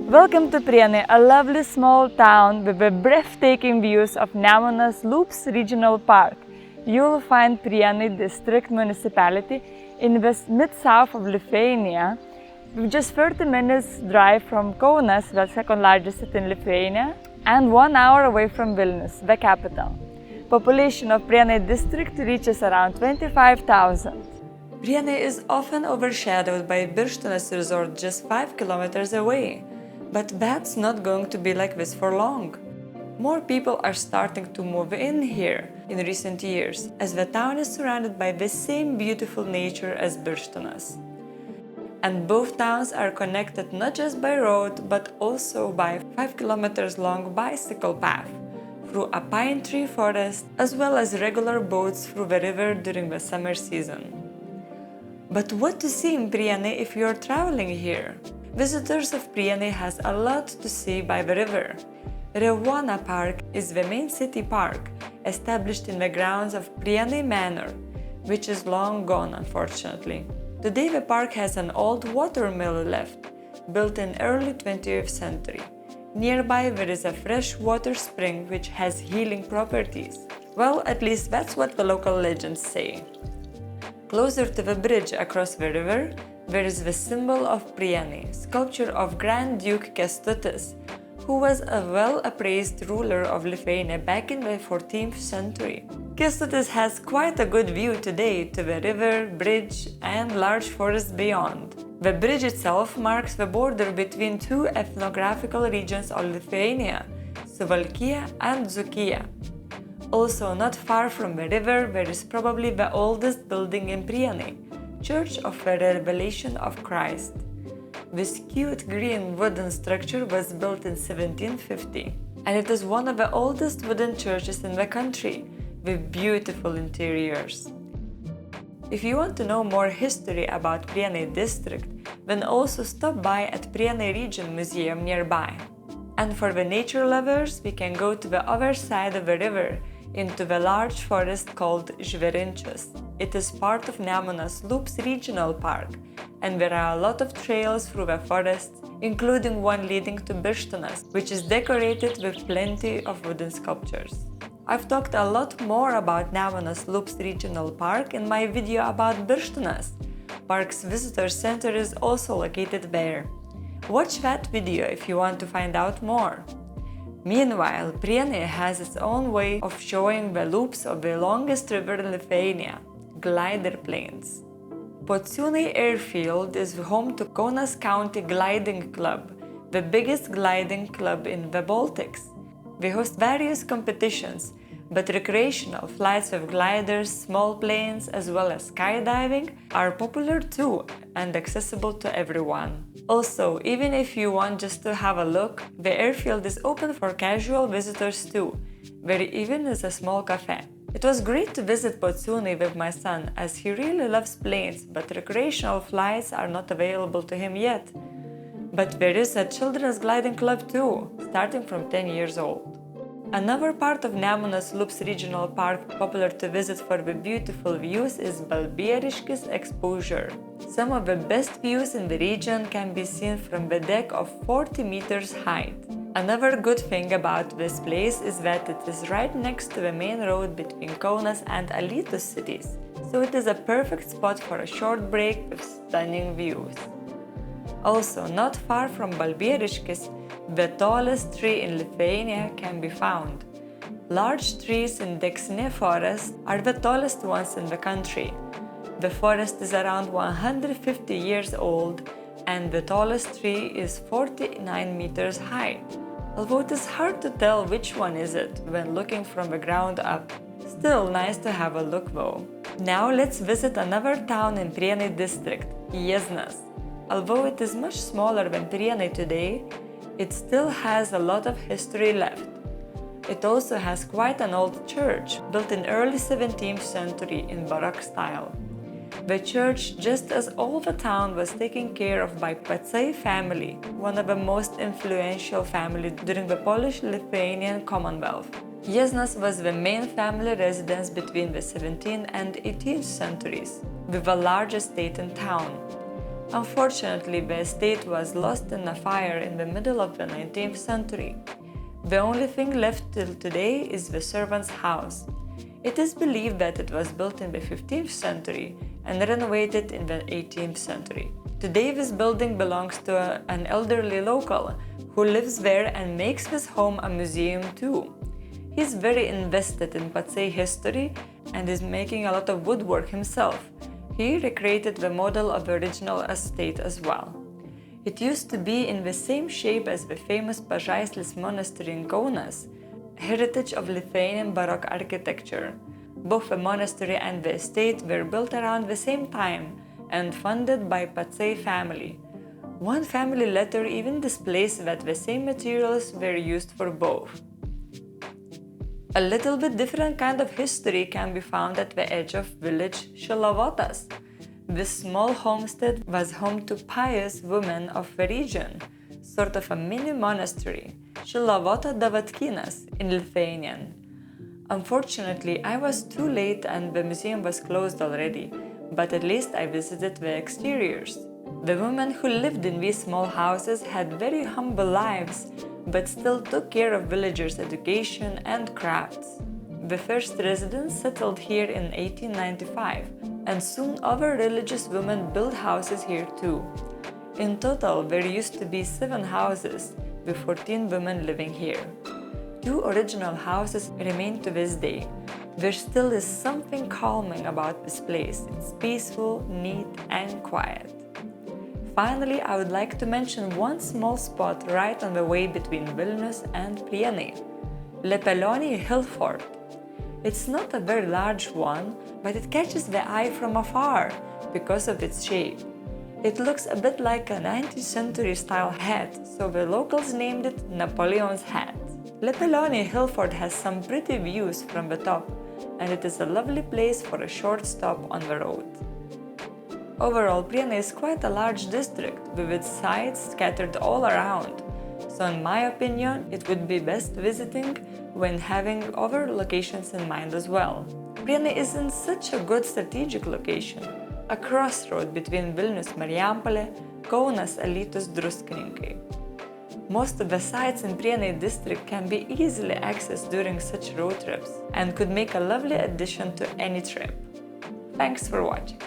Welcome to Prienai, a lovely small town with the breathtaking views of Nemunas Loops Regional Park. You'll find Prienai district municipality in the mid-south of Lithuania, with just 30 minutes drive from Kaunas, the second largest city in Lithuania, and 1 hour away from Vilnius, the capital. Population of Prienai district reaches around 25,000. Prienai is often overshadowed by Birštonas resort just 5 kilometers away. But that's not going to be like this for long. More people are starting to move in here in recent years, as the town is surrounded by the same beautiful nature as Birštonas. And both towns are connected not just by road, but also by 5 kilometers long bicycle path through a pine tree forest, as well as regular boats through the river during the summer season. But what to see in Prienai if you're traveling here? Visitors of Prienai has a lot to see by the river. Nemunas Park is the main city park, established in the grounds of Prienai Manor, which is long gone unfortunately. Today the park has an old watermill left, built in early 20th century. Nearby there is a fresh water spring which has healing properties. Well, at least that's what the local legends say. Closer to the bridge across the river, there is the symbol of Prienai, sculpture of Grand Duke Kęstutis, who was a well-appraised ruler of Lithuania back in the 14th century. Kęstutis has quite a good view today to the river, bridge, and large forest beyond. The bridge itself marks the border between two ethnographical regions of Lithuania, Suvalkija and Dzūkija. Also, not far from the river, there is probably the oldest building in Prienai, Church of the Revelation of Christ. This cute green wooden structure was built in 1750, and it is one of the oldest wooden churches in the country, with beautiful interiors. If you want to know more history about Prienai district, then also stop by at Prienai Region Museum nearby. And for the nature lovers, we can go to the other side of the river, into the large forest called Žvėrinčius. It is part of Nemunas Loops Regional Park, and there are a lot of trails through the forest, including one leading to Birštonas, which is decorated with plenty of wooden sculptures. I've talked a lot more about Nemunas Loops Regional Park in my video about Birštonas. Park's visitor center is also located there. Watch that video if you want to find out more. Meanwhile, Prienai has its own way of showing the loops of the longest river in Lithuania, glider planes. Prienai Airfield is home to Kaunas County Gliding Club, the biggest gliding club in the Baltics. They host various competitions, but recreational flights with gliders, small planes, as well as skydiving are popular too and accessible to everyone. Also, even if you want just to have a look, the airfield is open for casual visitors too. There even is a small cafe. It was great to visit Prienai with my son, as he really loves planes, but recreational flights are not available to him yet. But there is a children's gliding club too, starting from 10 years old. Another part of Nemunas Loops Regional Park popular to visit for the beautiful views is Balbieriškis exposure. Some of the best views in the region can be seen from the deck of 40 meters height. Another good thing about this place is that it is right next to the main road between Kaunas and Alytus cities, so it is a perfect spot for a short break with stunning views. Also, not far from Balbieriškis, the tallest tree in Lithuania can be found. Large trees in Deksnė forest are the tallest ones in the country. The forest is around 150 years old, and the tallest tree is 49 meters high. Although it is hard to tell which one is it when looking from the ground up. Still nice to have a look though. Now let's visit another town in Prienai district, Jieznas. Although it is much smaller than Prienai today, it still has a lot of history left. It also has quite an old church, built in early 17th century in Baroque style. The church, just as all the town, was taken care of by p.p.s family, one of the most influential families during the Polish-Lithuanian Commonwealth. Jieznas was the main family residence between the 17th and 18th centuries, with the largest estate in town. Unfortunately, the estate was lost in a fire in the middle of the 19th century. The only thing left till today is the servant's house. It is believed that it was built in the 15th century and renovated in the 18th century. Today this building belongs to an elderly local who lives there and makes his home a museum too. He's very invested in p.p.s history and is making a lot of woodwork himself. He recreated the model of the original estate as well. It used to be in the same shape as the famous p.p.s monastery in Kaunas, heritage of Lithuanian Baroque architecture. Both the monastery and the estate were built around the same time and funded by p.p.s family. One family letter even displays that the same materials were used for both. A little bit different kind of history can be found at the edge of village Šilavotas. This small homestead was home to pious women of the region, sort of a mini monastery, Šilavota Davatkinas in Lithuanian. Unfortunately, I was too late and the museum was closed already, but at least I visited the exteriors. The women who lived in these small houses had very humble lives, but still took care of villagers' education and crafts. The first residents settled here in 1895, and soon other religious women built houses here too. In total, there used to be 7 houses, with 14 women living here. 2 original houses remain to this day. There still is something calming about this place. It's peaceful, neat, and quiet. Finally, I would like to mention one small spot right on the way between Vilnius and Prienai, Lepelioni Hill Fort. It's not a very large one, but it catches the eye from afar because of its shape. It looks a bit like a 19th century style hat, so the locals named it Napoleon's hat. Lepelioni Hill Fort has some pretty views from the top, and it is a lovely place for a short stop on the road. Overall, Prienai is quite a large district with its sites scattered all around, so in my opinion, it would be best visiting when having other locations in mind as well. Prienai is in such a good strategic location, a crossroad between Vilnius Marijampolė, Kaunas, Alytus, Druskininkai. Most of the sites in Prienai district can be easily accessed during such road trips and could make a lovely addition to any trip. Thanks for watching.